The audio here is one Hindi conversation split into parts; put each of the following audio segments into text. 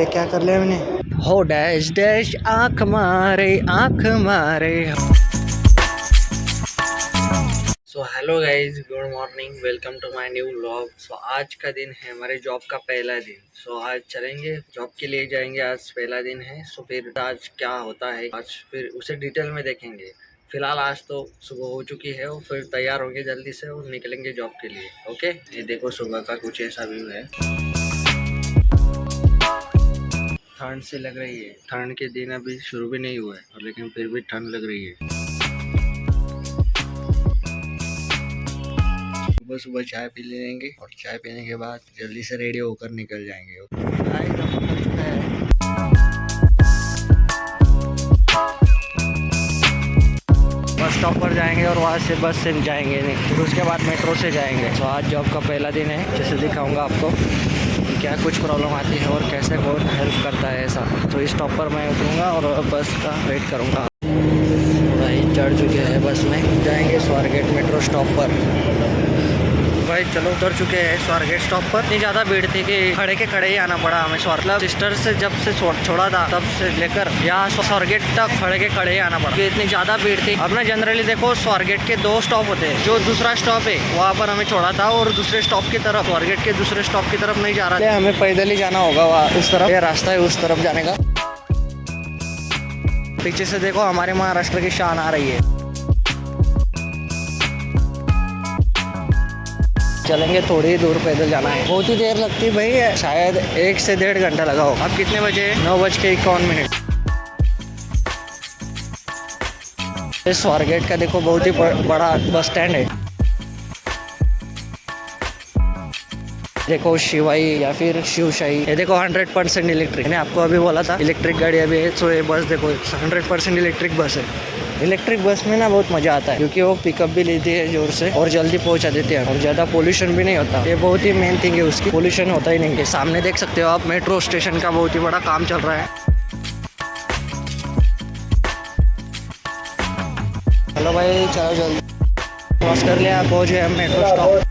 क्या कर लिया मैंने? हो डैश डैश आँख मारे आँख मारे। So hello guys, good morning, welcome to my new vlog. So आज का दिन है हमारे जॉब का पहला दिन। सो आज चलेंगे जॉब के लिए, जाएंगे। आज पहला दिन है। सो फिर आज क्या होता है आज फिर उसे डिटेल में देखेंगे। फिलहाल आज तो सुबह हो चुकी है और फिर तैयार होंगे जल्दी से और निकलेंगे जॉब के लिए। ओके, ये देखो सुबह का कुछ ऐसा व्यू है। ठंड सी लग रही है। ठंड के दिन अभी शुरू भी नहीं हुआ है और लेकिन फिर भी ठंड लग रही है। सुबह सुबह चाय पी लेंगे और चाय पीने के बाद जल्दी से रेडी होकर निकल जाएंगे। बस स्टॉप पर जाएंगे और वहाँ से बस से जाएंगे नहीं, फिर उसके बाद मेट्रो से जाएंगे। तो आज जॉब का पहला दिन है, जैसे दिखाऊंगा आपको क्या कुछ प्रॉब्लम आती है और कैसे कौन हेल्प करता है ऐसा। तो इस स्टॉप पर मैं उतरूँगा और बस का वेट करूँगा। भाई चढ़ चुके हैं बस में, जाएंगे स्वारगेट मेट्रो स्टॉप पर। भाई चलो उतर चुके हैं स्वारगेट स्टॉप पर। इतनी ज़्यादा भीड़ थी कि खड़े के खड़े ही आना पड़ा हमें। मतलब सिस्टर से जब से छोड़ा था तब से लेकर यहाँ स्वारगेट तक खड़े के खड़े ही आना पड़ा, इतनी ज़्यादा भीड़ थी। अब ना जनरली देखो स्वारगेट के 2 स्टॉप होते हैं। जो दूसरा स्टॉप है वहाँ पर हमें छोड़ा था और दूसरे स्टॉप की तरफ, स्वारगेट के दूसरे स्टॉप की तरफ नहीं जा रहा है। हमें पैदल ही जाना होगा वहाँ, उस तरफ ये रास्ता है उस तरफ जाने का। पीछे से देखो हमारे महाराष्ट्र की शान आ रही है। चलेंगे, थोड़ी ही दूर पैदल जाना है। बहुत ही देर लगती है भाई, शायद 1 से 1.5 घंटा लगा हो। अब कितने बजे? 9:51। इस स्वारगेट का देखो बहुत ही बड़ा बस स्टैंड है। देखो शिवाई या फिर शिवशाही, ये देखो 100% इलेक्ट्रिक। मैंने आपको अभी बोला था इलेक्ट्रिक गाड़ी अभी है। तो ये बस देखो 100% इलेक्ट्रिक बस है। इलेक्ट्रिक बस में ना बहुत मजा आता है क्योंकि वो पिकअप भी लेती है जोर से और जल्दी पहुंचा देती है और ज़्यादा पोल्यूशन भी नहीं होता। ये बहुत ही मेन थिंग है उसकी, पोल्यूशन होता ही नहीं है। सामने देख सकते हो आप, मेट्रो स्टेशन का बहुत ही बड़ा काम चल रहा है। हेलो भाई, चलो जल्दी क्रॉस कर लिया, पहुंच गए हम मेट्रो स्टॉप।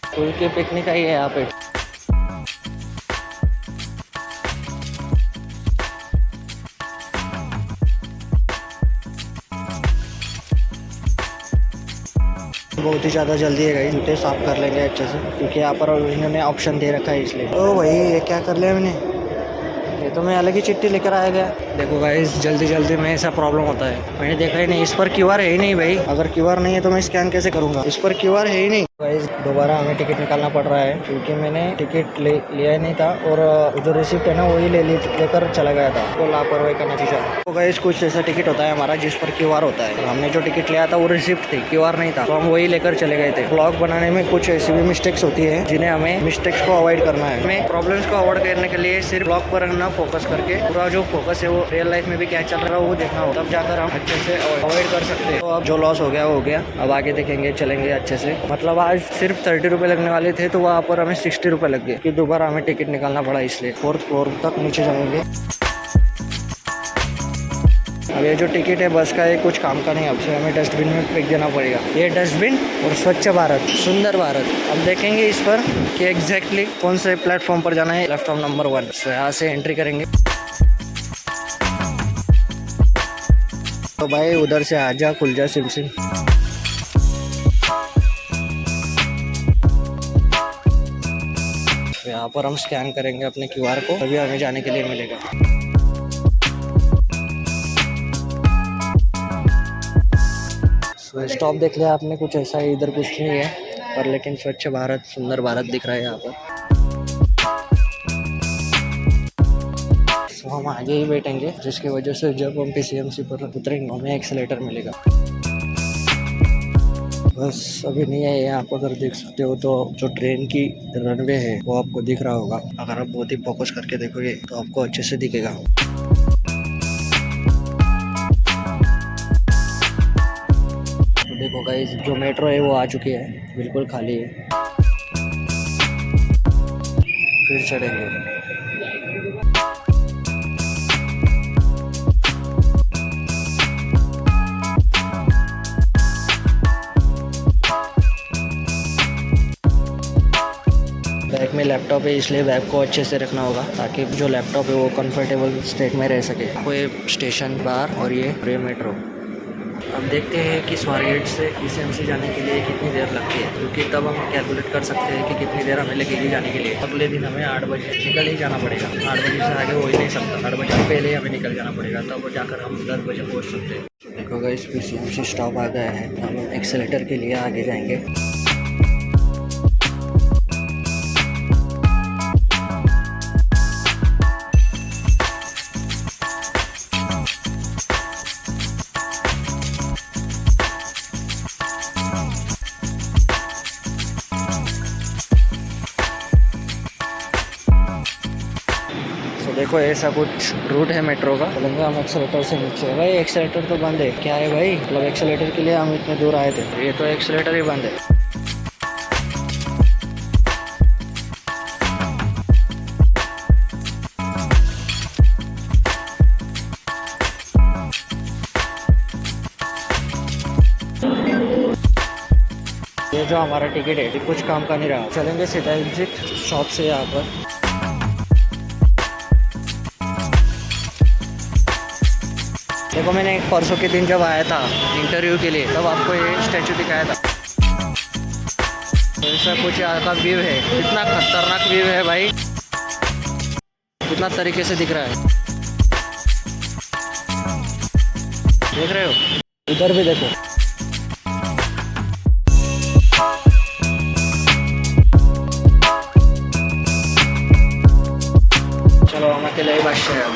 स्कूल की पिकनिक आई है यहाँ पे। बहुत ही ज़्यादा जल्दी है गाइस, जूते साफ कर लेंगे अच्छे से क्योंकि यहाँ पर इन्होंने ऑप्शन दे रखा है इसलिए। ओ भाई ये क्या कर लिया मैंने? ये तो मैं अलग ही चिट्ठी लेकर आया गया। देखो गाइस, जल्दी जल्दी में ऐसा प्रॉब्लम होता है। मैंने देखा ही नहीं, इस पर QR है ही नहीं भाई। अगर QR नहीं है तो मैं स्कैन कैसे करूँगा? इस पर QR है ही नहीं। गाइस दोबारा हमें टिकट निकालना पड़ रहा है क्योंकि मैंने टिकट लिया ही नहीं था और जो रिसिप्ट है ना वही लेकर चला गया था। तो लापरवाही का नतीजा। तो गाइस कुछ ऐसा टिकट होता है हमारा जिस पर QR होता है। हमने जो टिकट लिया था वो रिसिप्ट थी, QR नहीं था, तो हम वही लेकर चले गए थे। ब्लॉग बनाने में कुछ ऐसी भी मिस्टेक्स होती है जिन्हें हमें मिस्टेक्स को अवॉइड करना है। हमें प्रॉब्लम्स को अवॉइड करने के लिए सिर्फ ब्लॉग पर ना फोकस करके पूरा जो फोकस है वो रियल लाइफ में भी क्या चल रहा है वो देखना हो, तब जाकर हम अच्छे से अवॉइड कर सकते हैं। तो अब जो लॉस हो गया वो हो गया, अब आगे देखेंगे, चलेंगे अच्छे से। मतलब आज सिर्फ 30 रुपये लगने वाले थे तो वहाँ पर हमें 60 रुपये लग गए कि दोबारा हमें टिकट निकालना पड़ा, इसलिए 4th फ्लोर तक नीचे जाएंगे। अब ये जो टिकट है बस का, ये कुछ काम का नहीं। अब से हमें डस्टबिन में फेंक देना पड़ेगा। ये डस्टबिन और स्वच्छ भारत, सुंदर भारत। अब देखेंगे इस पर कि एग्जैक्टली कौन से प्लेटफॉर्म पर जाना है। प्लेटफॉर्म नंबर 1 से यहाँ से एंट्री करेंगे। तो भाई उधर से आजा, खुल जा सिम सिम। यहाँ पर हम स्कैन करेंगे अपने QR को, तभी हमें जाने के लिए मिलेगा। स्टॉप देख लिया आपने, कुछ ऐसा है, इधर कुछ नहीं है पर लेकिन स्वच्छ भारत, सुंदर भारत दिख रहा है यहाँ पर। तो हम आगे ही बैठेंगे जिसकी वजह से जब हम PCMC पर उतरेंगे हमें एक्सेलेटर मिलेगा। बस अभी नहीं है यहाँ पर, अगर देख सकते हो तो जो ट्रेन की रनवे है वो आपको दिख रहा होगा। अगर आप बहुत ही फोकस करके देखोगे तो आपको अच्छे से दिखेगा। तो देखो गाइस, जो मेट्रो है वो आ चुकी है, बिल्कुल खाली है। फिर चढ़ेंगे। में लैपटॉप है इसलिए बैग को अच्छे से रखना होगा ताकि जो लैपटॉप है वो कंफर्टेबल स्टेट में रह सके। कोई स्टेशन बार और ये मेट्रो। अब देखते हैं कि स्वारगेट से ईसीएमसी जाने के लिए कितनी देर लगती है, क्योंकि तब हम कैलकुलेट कर सकते हैं कि कितनी देर हमें लगेगी जाने के लिए। अगले दिन हमें 8 बजे निकल ही जाना पड़ेगा। 8 बजे से आगे हो ही नहीं सकता, 8 बजे पहले ही हमें निकल जाना पड़ेगा, तब जाकर हम 10 बजे पहुँच सकते हैं। देखो गाइस ईसीएमसी स्टॉप आ गया है, हम एक्सेलेटर के लिए आगे जाएंगे। देखो ऐसा कुछ रूट है मेट्रो का। चलेंगे हम एक्सेलेटर से नीचे। भाई एक्सेलेटर तो बंद है। क्या है भाई, मतलब एक्सेलेटर के लिए हम इतने दूर आए थे, ये तो एक्सेलेटर ही बंद है। ये जो हमारा टिकट है ये कुछ काम का नहीं रहा। चलेंगे सीधा एग्जिट शॉप से यहाँ पर। देखो मैंने एक परसों के दिन जब आया था इंटरव्यू के लिए, तब आपको ये स्टैचू दिखाया था। ऐसा कुछ यहाँ का व्यू है, कितना खतरनाक व्यू है भाई, कितना तरीके से दिख रहा है। देख रहे हो, इधर भी देखो। चलो हम अकेले ही बादशाह हैं।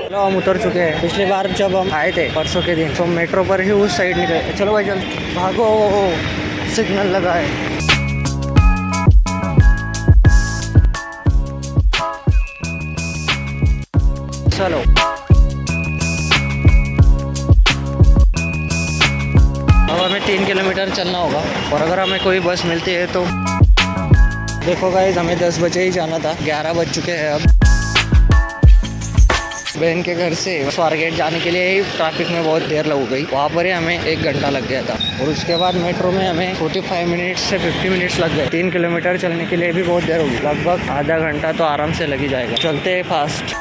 चलो हम उतर चुके हैं। पिछली बार जब हम आए थे परसों के दिन तो मेट्रो पर ही उस साइड निकले। चलो भाई चल भागो, सिग्नल लगा है। चलो अब हमें 3 किलोमीटर चलना होगा, और अगर हमें कोई बस मिलती है तो। देखो गाइस हमें 10 बजे ही जाना था, 11 बज चुके हैं अब। बहन के घर से स्वारगेट जाने के लिए ही ट्रैफिक में बहुत देर लग गई, वहाँ पर ही हमें 1 घंटा लग गया था, और उसके बाद मेट्रो में हमें 45 मिनट्स से 50 मिनट्स लग गए। 3 किलोमीटर चलने के लिए भी बहुत देर होगी, लगभग आधा घंटा तो आराम से लग ही जाएगा। चलते हैं फास्ट।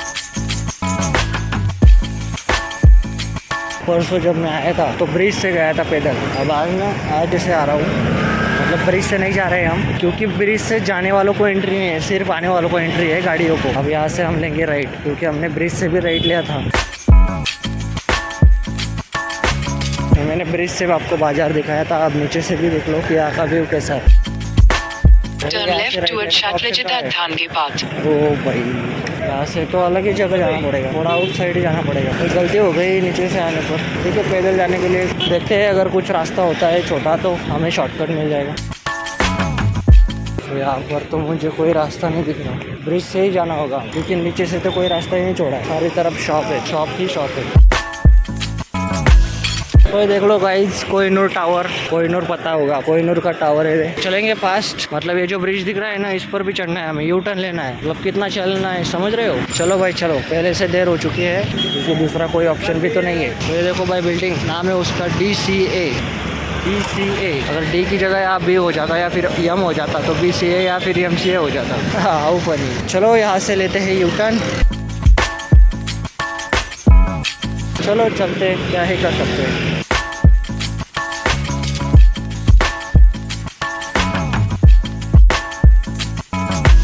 परसों जब मैं आया था तो ब्रिज से गया था पैदल, अब आज से आ रहा हूँ। मतलब ब्रिज से नहीं जा रहे हैं हम, क्योंकि ब्रिज से जाने वालों को एंट्री नहीं है, सिर्फ आने वालों को एंट्री है गाड़ियों को। अब यहाँ से हम लेंगे राइट, क्योंकि हमने ब्रिज से भी राइट लिया था। तो मैंने ब्रिज से आपको बाजार दिखाया था, अब नीचे से भी देख लो कि यहाँ का व्यू कैसा है। ओ भाई यहाँ से तो अलग ही जगह जाना पड़ेगा, थोड़ा आउट साइड ही जाना पड़ेगा। तो गलती हो गई नीचे से आने पर। ठीक है पैदल जाने के लिए देखते हैं, अगर कुछ रास्ता होता है छोटा तो हमें शॉर्टकट मिल जाएगा। तो यहाँ पर तो मुझे कोई रास्ता नहीं दिख रहा, ब्रिज से ही जाना होगा, क्योंकि नीचे से तो कोई रास्ता ही नहीं छोड़ा है, सारी तरफ शॉप है, शॉप ही शॉप है। तो देख लो गाइज कोहिनूर टावर, कोहिनूर पता होगा, कोहिनूर का टावर है। चलेंगे फास्ट, मतलब ये जो ब्रिज दिख रहा है ना, इस पर भी चढ़ना है हमें, यू टर्न लेना है, मतलब कितना चलना है समझ रहे हो। चलो भाई चलो, पहले से देर हो चुकी है, क्योंकि दूसरा कोई ऑप्शन भी तो नहीं है। तो ये देखो भाई बिल्डिंग, नाम है उसका DCA। अगर डी की जगह आप बी हो जाता या फिर एम हो जाता तो BCA या फिर MCA हो जाता। हाँ फनी। चलो यहाँ से लेते हैं यू टर्न। चलो चलते, क्या ही कर सकते हैं।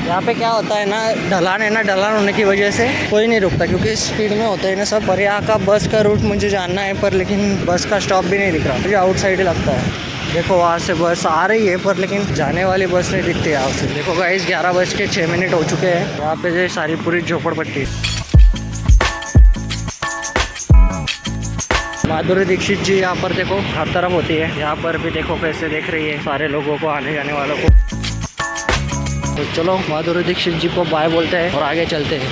यहाँ पे क्या होता है ना, ढलान है ना, ढलान होने की वजह से कोई नहीं रुकता, क्योंकि स्पीड में होते हैं ना सब। पर यहाँ का बस का रूट मुझे जानना है, पर लेकिन बस का स्टॉप भी नहीं दिख रहा, मुझे आउटसाइड ही लगता है। देखो वहाँ से बस आ रही है, पर लेकिन जाने वाली बस नहीं दिखती यहाँ से। देखो गाइस 11:06 हो चुके हैं। यहाँ पे जो सारी पूरी झोपड़पट्टी। माधुरी दीक्षित जी यहाँ पर देखो हर तरफ होती है, यहाँ पर भी देखो कैसे देख रही है सारे लोगों को, आने जाने वालों को। तो चलो माधुरी दीक्षित जी को बाय बोलते हैं और आगे चलते हैं।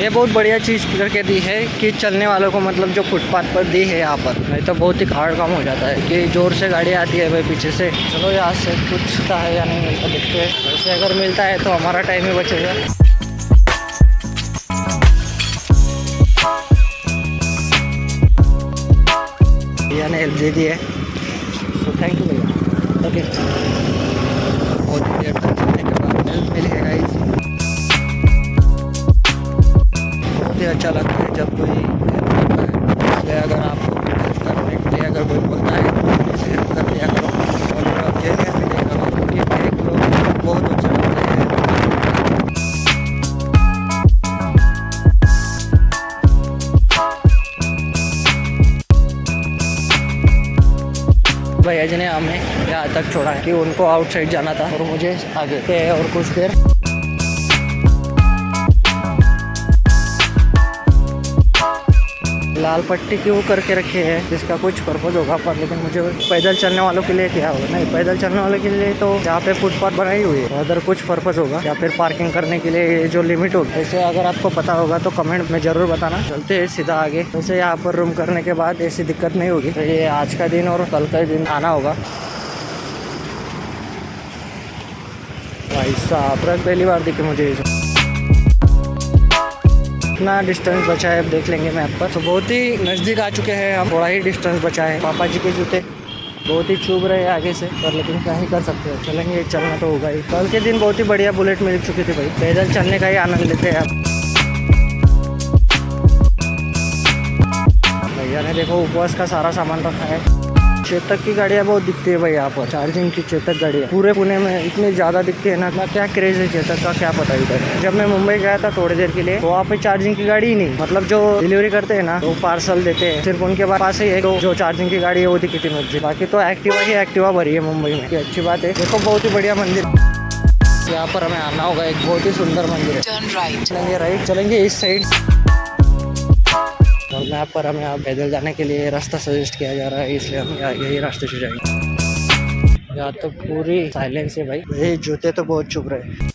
ये बहुत बढ़िया चीज़ करके दी है कि चलने वालों को, मतलब जो फुटपाथ पर दी है यहाँ पर, नहीं तो बहुत ही हार्ड काम हो जाता है कि जोर से गाड़ी आती है भाई पीछे से। चलो यहाँ से कुछ मिलता है या नहीं मिलता देखते हैं, वैसे अगर मिलता है तो हमारा टाइम ही बचेगा। भैया ने हेल्प दे दी है, तो थैंक यू भैया। ओके, बहुत ही देर तक चलने के बाद हेल्प मिली है गाइस। बहुत ही अच्छा लगता है जब कोई हेल्प करता है, इसलिए अगर आपको हेल्प करने के लिए अगर कोई बोलता है तो प्लीज़ हेल्प कर दिया करो। और अकेले भी नहीं करो, क्योंकि एक लोग बहुत अच्छा लगता है। भैया जी ने हमें यहाँ तक छोड़ा है कि उनको आउटसाइड जाना था और मुझे आगे थे और कुछ देर। लाल पट्टी क्यों करके रखे हैं, जिसका कुछ पर्पज होगा पर, लेकिन मुझे पैदल चलने वालों के लिए क्या होगा, नहीं पैदल चलने वालों के लिए तो जहाँ पे फुटपाथ बनाई हुई है अदर कुछ पर्पज होगा, या फिर पार्किंग करने के लिए जो लिमिट होगी। वैसे अगर आपको पता होगा तो कमेंट में जरूर बताना। चलते हैं सीधा आगे। वैसे यहाँ पर रूम करने के बाद ऐसी दिक्कत नहीं होगी, तो ये आज का दिन और कल का दिन आना होगा। भाई साहब पहली बार दिखे मुझे कितना डिस्टेंस बचा है, अब देख लेंगे मैप पर। तो बहुत ही नज़दीक आ चुके हैं हम, थोड़ा ही डिस्टेंस बचा है। पापा जी के जूते बहुत ही चुभ रहे हैं आगे से, पर लेकिन क्या ही कर सकते हैं, चलेंगे, चलना तो होगा ही। कल के दिन बहुत ही बढ़िया बुलेट मिल चुकी थी भाई, पैदल चलने का ही आनंद लेते हैं आप। भैया ने देखो उपवास का सारा सामान रखा है। चेतक की गाड़ियाँ बहुत दिखती है भाई यहाँ पर, चार्जिंग की चेतक गाड़ियाँ पूरे पुणे में इतनी ज़्यादा दिखती है ना, क्या क्रेज है चेतक का क्या पता इधर। जब मैं मुंबई गया था थोड़ी देर के लिए, तो वहाँ पे चार्जिंग की गाड़ी ही नहीं, मतलब जो डिलीवरी करते हैं ना वो पार्सल देते हैं, सिर्फ उनके पास ही है तो जो चार्जिंग की गाड़ी है वो दिखी थी मुझे। बाकी तो एक्टिवा ही एक्टिवा भरी है मुंबई में, अच्छी बात है। देखो बहुत ही बढ़िया मंदिर यहाँ पर हमें आना होगा, एक बहुत ही सुंदर मंदिर है। चलेंगे राइट, चलेंगे इस साइड। और मैप पर हमें यहाँ पैदल जाने के लिए रास्ता सजेस्ट किया जा रहा है, इसलिए हम यही रास्ते से जाएंगे। यहाँ तो पूरी साइलेंस है भाई, ये जूते तो बहुत चुभ रहे हैं,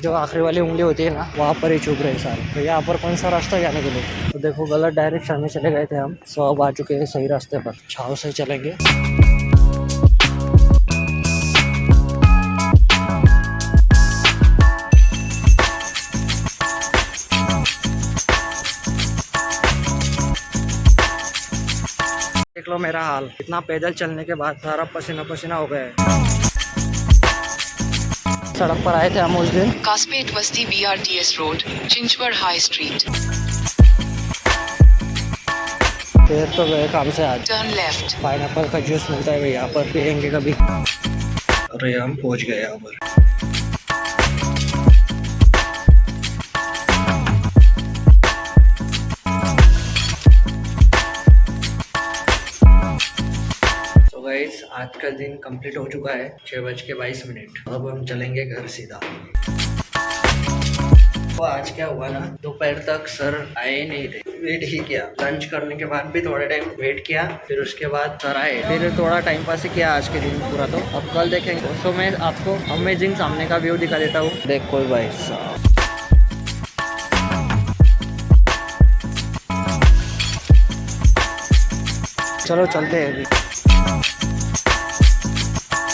जो आखिरी वाली उंगली होती है ना वहाँ पर ही चुभ रहे हैं सारे। तो यहाँ पर कौन सा रास्ता जाने के लिए, तो देखो गलत डायरेक्शन में चले गए थे हम, सो अब आ चुके हैं सही रास्ते पर, छाव से चलेंगे। देख लो मेरा हाल, इतना पैदल चलने के बाद सारा पसीना पसीना हो गया है। सड़क पर आए थे हम उस दिन, कासपेट बस्ती BRTS road, Chinchwad high street. फिर तो गए काम से आज। Turn left. पाइनएप्पल का जूस मिलता है भाई यहाँ पर, पियेंगे कभी। अरे हम पहुँच गए यहाँ पर। गाइस आज का दिन कंप्लीट हो चुका है, 6:22। अब हम चलेंगे घर सीधा। तो आज क्या हुआ ना, दोपहर तक सर आए नहीं थे, वेट ही किया। लंच करने के बाद भी थोड़ा टाइम वेट किया, फिर उसके बाद सर आए, फिर थोड़ा टाइम पास किया आज के दिन पूरा। तो अब कल देखेंगे। दोस्तों मैं आपको अमेजिंग सामने का व्यू दिखा देता हूँ, देखो भाई साहब। चलो चलते हैं अभी।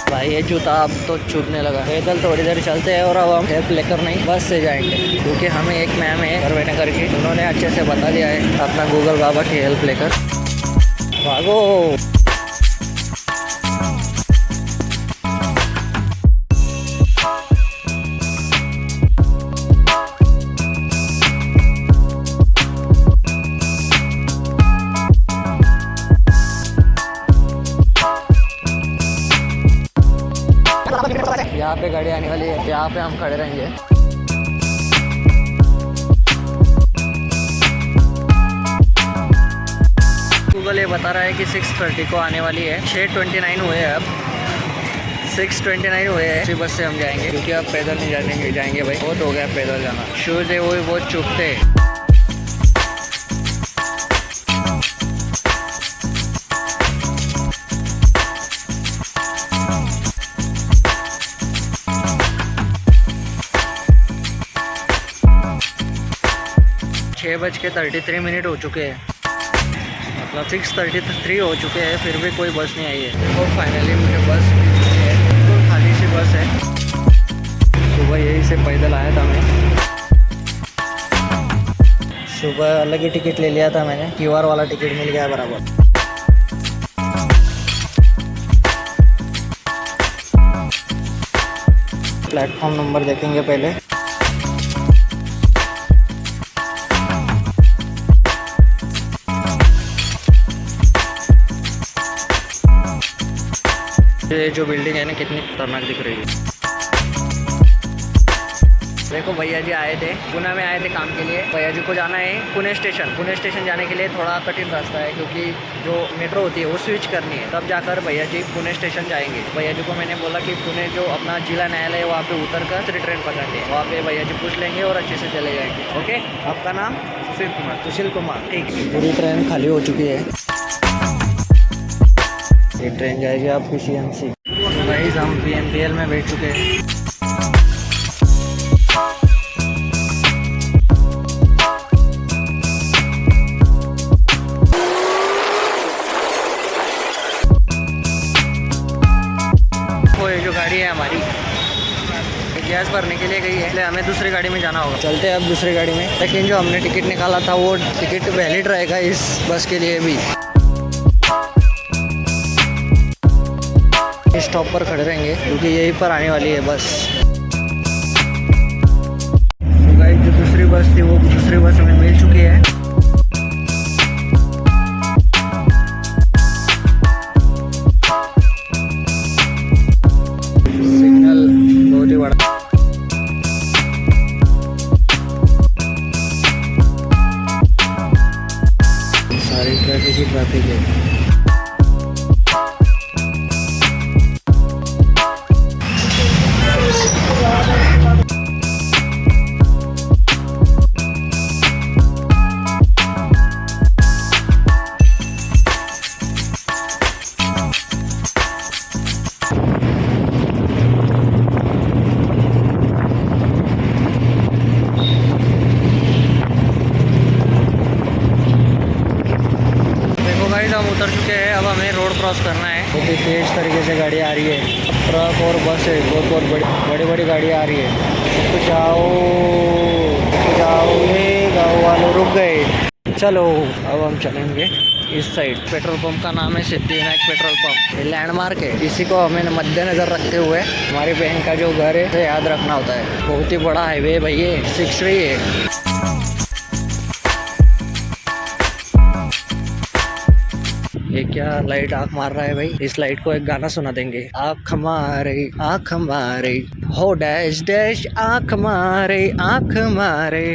भाई ये जूता अब तो चुभने लगा। पैदल थोड़ी देर चलते हैं और अब हम हेल्प लेकर नहीं बस से जाएंगे, क्योंकि हमें एक मैम है घर बैठे करके, उन्होंने अच्छे से बता दिया है, अपना गूगल बाबा की हेल्प लेकर भागो। यहाँ पे गाड़ी आने वाली है, यहाँ पे हम खड़े रहेंगे। गूगल ये बता रहा है कि 6:30 को आने वाली है। 6:29 हुए हैं, अब 6:29 हुए हैं। इसी बस से हम जाएंगे, क्योंकि अब पैदल नहीं जाएंगे भाई, बहुत हो गया पैदल जाना। शूज़ है वो भी बहुत चुभते हैं। छः बज के 33 हो चुके हैं, मतलब 6:33 हो चुके हैं, फिर भी कोई बस नहीं आई है। देखो फाइनली मुझे बस मिल चुकी है, बिल्कुल खाली सी बस है। सुबह यही से पैदल आया था मैं, सुबह अलग ही टिकट ले लिया था मैंने, QR वाला टिकट मिल गया बराबर। प्लेटफॉर्म नंबर देखेंगे पहले। ये जो बिल्डिंग है ना कितनी खतरनाक दिख रही है। देखो भैया जी आए थे, पुणे में आए थे काम के लिए। भैया जी को जाना है पुणे स्टेशन। पुणे स्टेशन जाने के लिए थोड़ा कठिन रास्ता है, क्योंकि जो मेट्रो होती है वो स्विच करनी है, तब जाकर भैया जी पुणे स्टेशन जाएंगे। भैया जी को मैंने बोला कि पुणे जो अपना जिला न्यायालय है वहाँ पे उतर कर दूसरी ट्रेन पकड़ते हैं, वहाँ पे भैया जी पूछ लेंगे और अच्छे से चले जाएंगे। ओके, आपका नाम? सुशील कुमार। सुशील कुमार, ठीक। पूरी ट्रेन खाली हो चुकी है। ये ट्रेन जाएगी आपकी CMC। तो भाई हम PMPL में बैठ चुके हैं। वो ये जो गाड़ी है हमारी गैस भरने के लिए गई है, इसलिए हमें दूसरी गाड़ी में जाना होगा। चलते हैं अब दूसरी गाड़ी में। लेकिन जो हमने टिकट निकाला था वो टिकट वैलिड रहेगा इस बस के लिए भी। स्टॉप पर खड़े रहेंगे क्योंकि यहीं पर आने वाली है बस। तो गाइस जो दूसरी बस थी वो दूसरी बस हमें मिल चुकी है। सिग्नल बहुत ही बड़ा। सारी ट्रैफिक ही ट्रैफिक है। हम उतर चुके हैं, अब हमें रोड क्रॉस करना है। बहुत ही तेज तरीके से गाड़ी आ रही है, ट्रक और बस है, बहुत बड़ी गाड़ी आ रही है। तो जाओ ये गाँव वालों रुक गए। चलो अब हम चलेंगे इस साइड। पेट्रोल पंप का नाम है सिद्धिविनायक पेट्रोल पंप। ये लैंडमार्क है, इसी को हमें मद्देनजर रखते हुए हमारी बहन का जो घर है उसे याद रखना होता है। बहुत ही बड़ा हाईवे है भैया, 6 वे है। ये क्या लाइट आँख मार रहा है भाई। इस लाइट को एक गाना सुना देंगे। आँख मारे हो डैश डैश, आँख मारे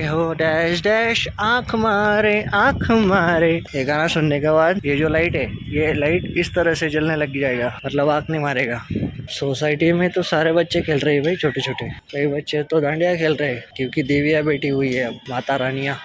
हो डैश डैश, आँख मारे। ये गाना सुनने के बाद ये जो लाइट है, ये लाइट इस तरह से जलने लग जाएगा, मतलब आँख नहीं मारेगा। सोसाइटी में तो सारे बच्चे खेल रहे हैं भाई, छोटे छोटे। कई बच्चे तो डांडिया खेल रहे हैं क्योंकि देवियाँ बैठी हुई है, अब माता रानियाँ।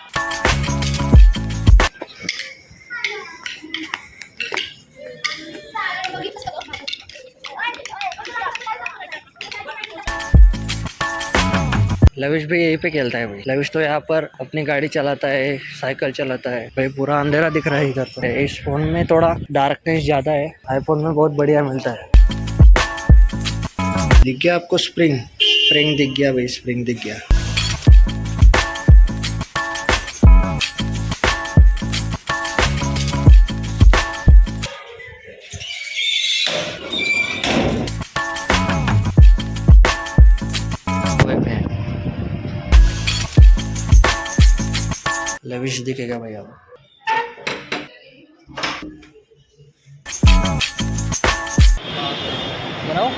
लविश भी यहीं पे खेलता है भाई। लविश तो यहाँ पर अपनी गाड़ी चलाता है, साइकिल चलाता है भाई। पूरा अंधेरा दिख रहा है इधर पर। इस फोन में थोड़ा डार्कनेस ज्यादा है, आईफोन में बहुत बढ़िया मिलता है। दिख गया आपको स्प्रिंग दिख गया भाई, स्प्रिंग दिख गया। लविश दिखेगा भाई अब। बनाओ